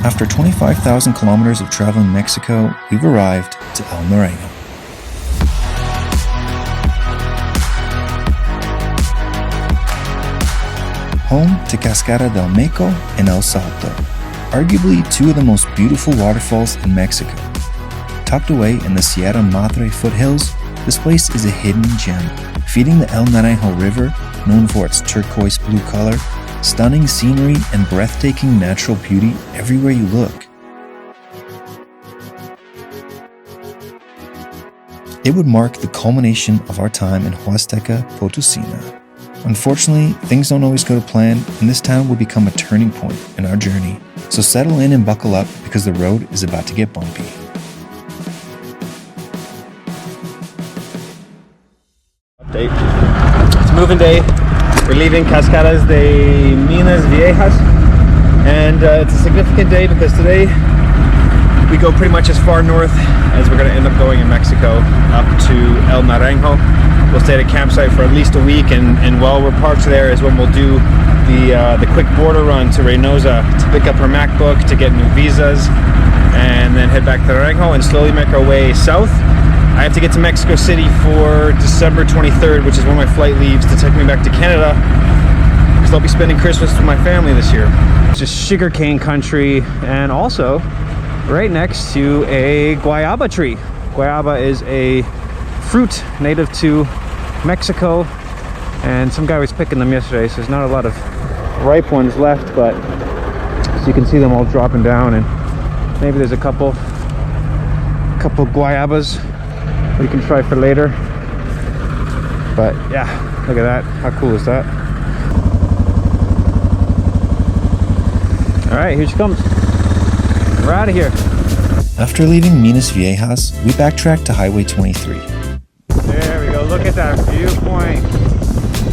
After 25,000 kilometers of traveling Mexico, we've arrived to El Naranjo. Home to Cascada del Meco and El Salto, arguably two of the most beautiful waterfalls in Mexico. Tucked away in the Sierra Madre foothills, this place is a hidden gem, feeding the El Naranjo River, known for its turquoise blue color, stunning scenery, and breathtaking natural beauty everywhere you look. It would mark the culmination of our time in Hausteca Potosina. Unfortunately, things don't always go to plan, and this town will become a turning point in our journey. So settle in and buckle up because the road is about to get bumpy. Update. It's moving day. We're leaving Cascadas de Minas Viejas, and it's a significant day because today we go pretty much as far north as we're going to end up going in Mexico, up to El Naranjo. We'll stay at a campsite for at least a week, and while we're parked there is when we'll do the quick border run to Reynosa to pick up our MacBook, to get new visas, and then head back to Naranjo and slowly make our way south. I have to get to Mexico City for December 23rd, which is when my flight leaves to take me back to Canada, because I'll be spending Christmas with my family this year. It's just sugarcane country, and also right next to a guayaba tree. Guayaba is a fruit native to Mexico, and some guy was picking them yesterday, so there's not a lot of ripe ones left, but so you can see them all dropping down, and maybe there's a couple guayabas we can try for later. But yeah, look at that. How cool is that? All right, here she comes. We're out of here. After leaving Minas Viejas, we backtracked to Highway 23. There we go. Look at that viewpoint,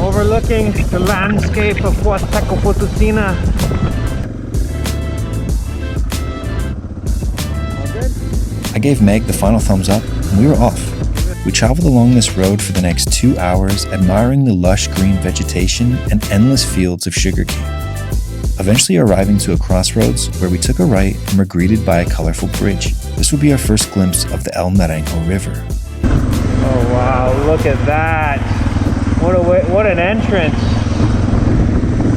overlooking the landscape of Hausteca Potosina. All good? I gave Meg the final thumbs up, and we were off. We traveled along this road for the next 2 hours, admiring the lush green vegetation and endless fields of sugarcane. Eventually arriving to a crossroads where we took a right and were greeted by a colorful bridge. This would be our first glimpse of the El Naranjo River. Oh wow, look at that. What an entrance.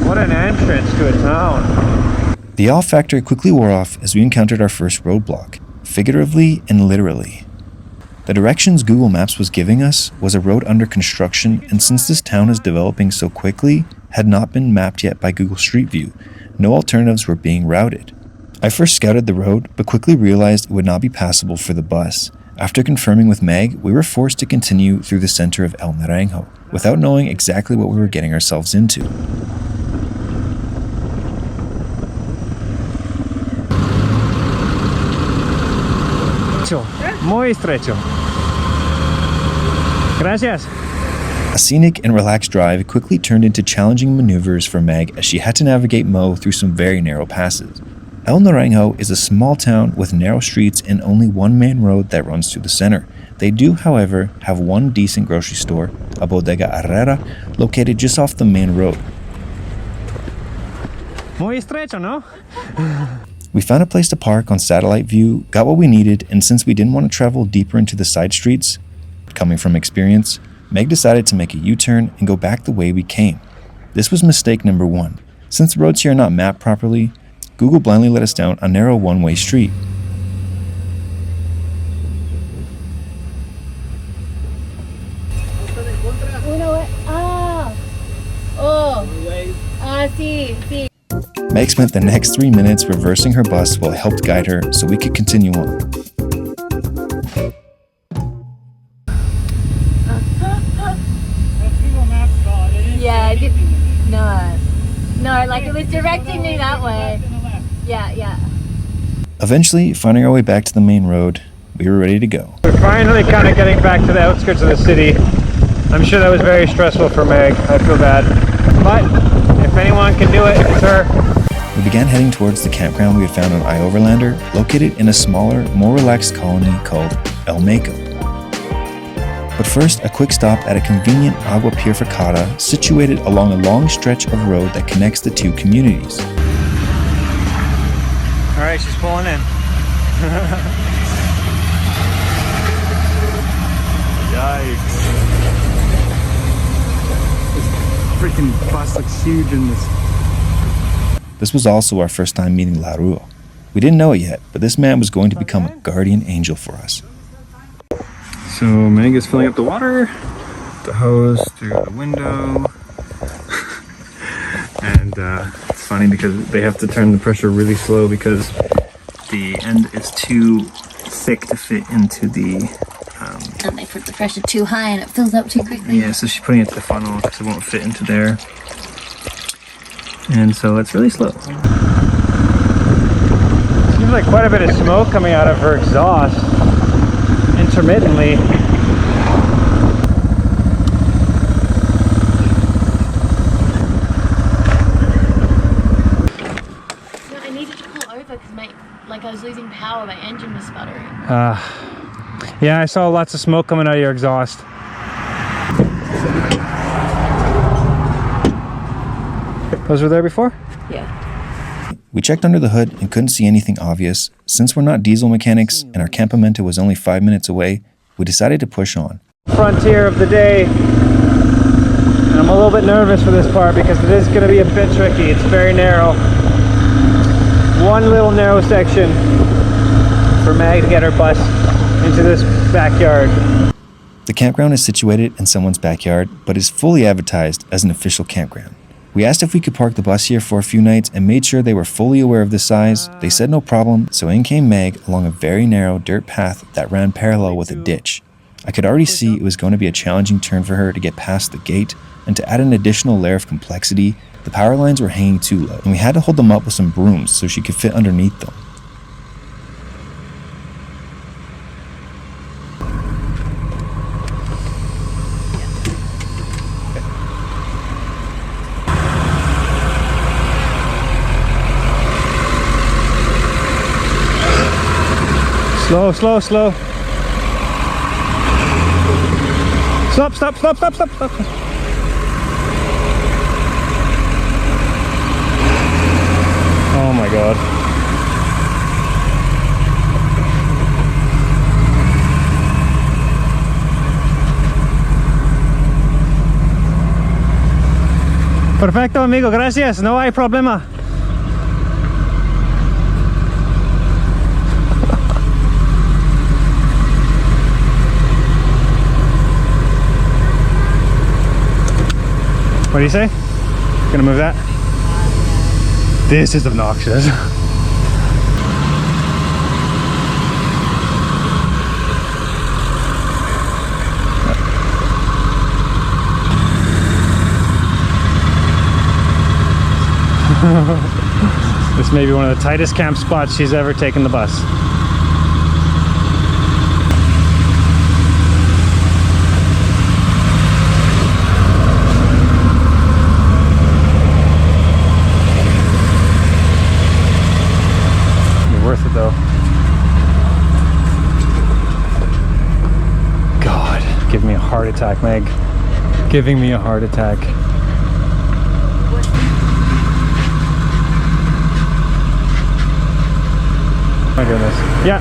What an entrance to a town. The awe factor quickly wore off as we encountered our first roadblock, figuratively and literally. The directions Google Maps was giving us was a road under construction, and since this town is developing so quickly, had not been mapped yet by Google Street View. No alternatives were being routed. I first scouted the road, but quickly realized it would not be passable for the bus. After confirming with Meg, we were forced to continue through the center of El Naranjo, without knowing exactly what we were getting ourselves into. Muy estrecho. Gracias. A scenic and relaxed drive quickly turned into challenging maneuvers for Meg as she had to navigate Mo through some very narrow passes. El Naranjo is a small town with narrow streets and only one main road that runs through the center. They do, however, have one decent grocery store, a Bodega Herrera, located just off the main road. Muy estrecho, no? We found a place to park on satellite view, got what we needed, and since we didn't want to travel deeper into the side streets, coming from experience, Meg decided to make a U-turn and go back the way we came. This was mistake number one. Since the roads here are not mapped properly, Google blindly led us down a narrow one-way street. Meg spent the next 3 minutes reversing her bus while I helped guide her so we could continue on. Yeah, I did. No, like it was directing me that way. Yeah. Eventually, finding our way back to the main road, we were ready to go. We're finally kind of getting back to the outskirts of the city. I'm sure that was very stressful for Meg. I feel bad. But if anyone can do it, it's her. We began heading towards the campground we had found on iOverlander, located in a smaller, more relaxed colony called El Meco. But first, a quick stop at a convenient agua purificada situated along a long stretch of road that connects the two communities. right, she's pulling in. Yikes. This freaking bus looks huge in this. This was also our first time meeting Laruo. We didn't know it yet, but this man was going to become a guardian angel for us. So Meg is filling up the water, the hose through the window. And it's funny because they have to turn the pressure really slow because the end is too thick to fit into the... and they put the pressure too high and it fills up too quickly. Yeah, so she's putting it to the funnel because it won't fit into there. And so it's really slow. Seems like quite a bit of smoke coming out of her exhaust intermittently. No, I needed to pull over because I was losing power, my engine was sputtering. Yeah, I saw lots of smoke coming out of your exhaust. Those were there before? Yeah. We checked under the hood and couldn't see anything obvious. Since we're not diesel mechanics and our campamento was only 5 minutes away, we decided to push on. Frontier of the day. And I'm a little bit nervous for this part because it is going to be a bit tricky. It's very narrow. One little narrow section for Meg to get her bus into this backyard. The campground is situated in someone's backyard, but is fully advertised as an official campground. We asked if we could park the bus here for a few nights and made sure they were fully aware of the size. They said no problem, so in came Meg along a very narrow dirt path that ran parallel with a ditch. I could already see it was going to be a challenging turn for her to get past the gate, and to add an additional layer of complexity, the power lines were hanging too low, and we had to hold them up with some brooms so she could fit underneath them. Slow, slow, slow. Stop, stop, stop, stop, stop, stop. Oh my God. Perfecto, amigo, gracias. No hay problema. What do you say? Gonna move that? This is obnoxious. This may be one of the tightest camp spots she's ever taken the bus. Worth it though. God, give me a heart attack, Meg. Giving me a heart attack. My goodness. Yeah.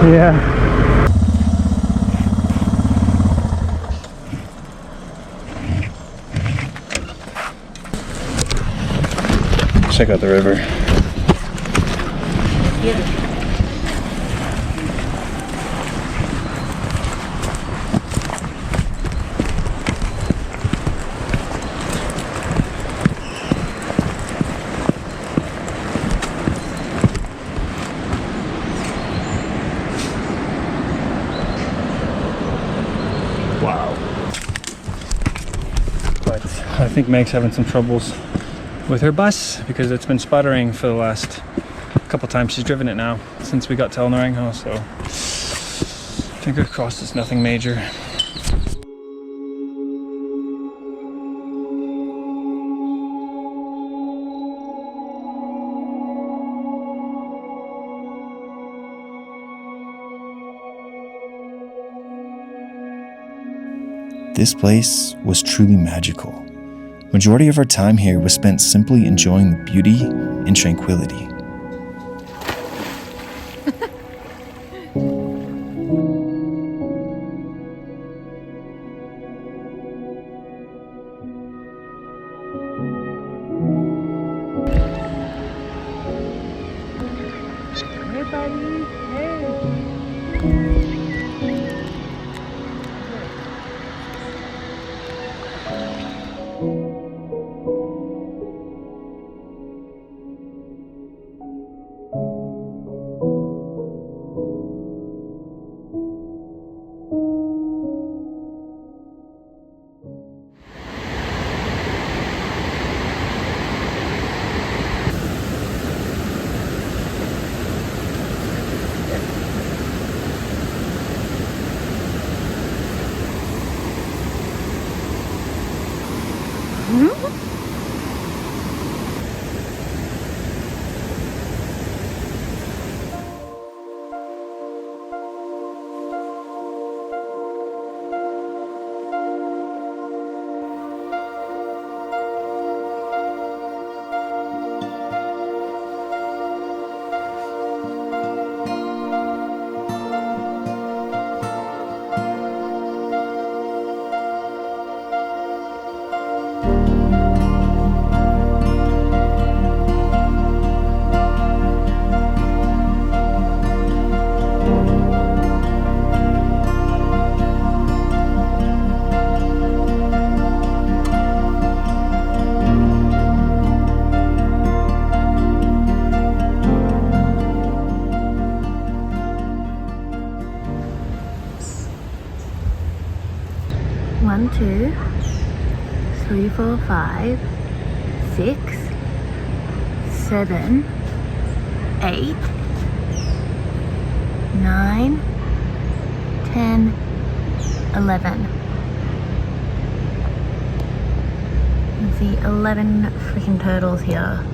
Yeah. Check out the river. Beautiful. Wow. But I think Meg's having some troubles with her bus because it's been sputtering for the last couple times she's driven it now since we got to Naranjo, so fingers crossed it's nothing major. This place was truly magical. Majority of our time here was spent simply enjoying the beauty and tranquility. Hey, buddy. Hey. One, 2, 3, 4, 5, 6, 7, 8, 9, 10, 11. You see 11 freaking turtles here.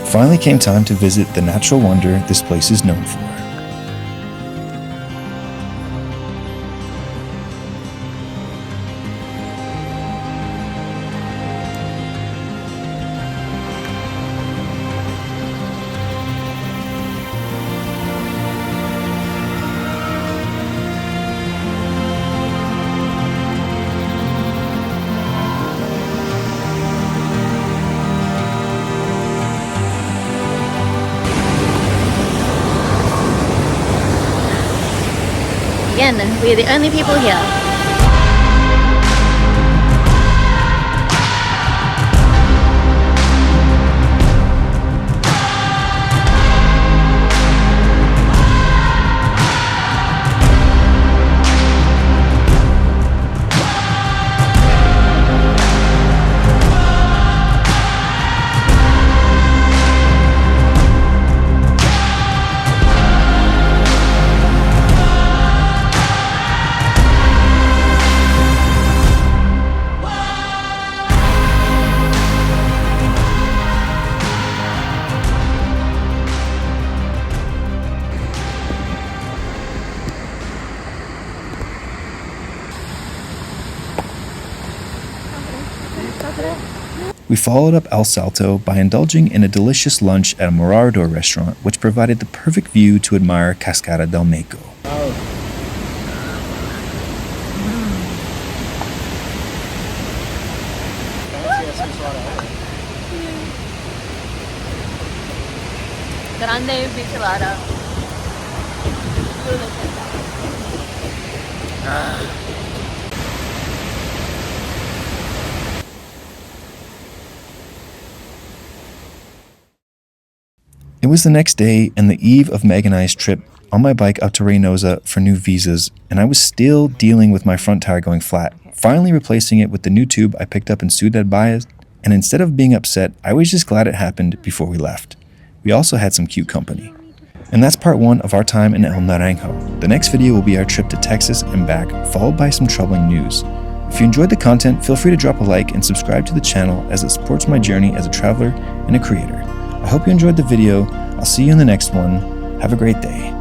Finally came time to visit the natural wonder this place is known for. Again, we're the only people here. We followed up El Salto by indulging in a delicious lunch at a Mirador restaurant, which provided the perfect view to admire Cascada del Meco. Grande Michelada. It was the next day and the eve of Meg and I's trip on my bike up to Reynosa for new visas, and I was still dealing with my front tire going flat, finally replacing it with the new tube I picked up in Ciudad Valles, and instead of being upset, I was just glad it happened before we left. We also had some cute company. And that's part 1 of our time in El Naranjo. The next video will be our trip to Texas and back, followed by some troubling news. If you enjoyed the content, feel free to drop a like and subscribe to the channel as it supports my journey as a traveler and a creator. I hope you enjoyed the video. I'll see you in the next one. Have a great day.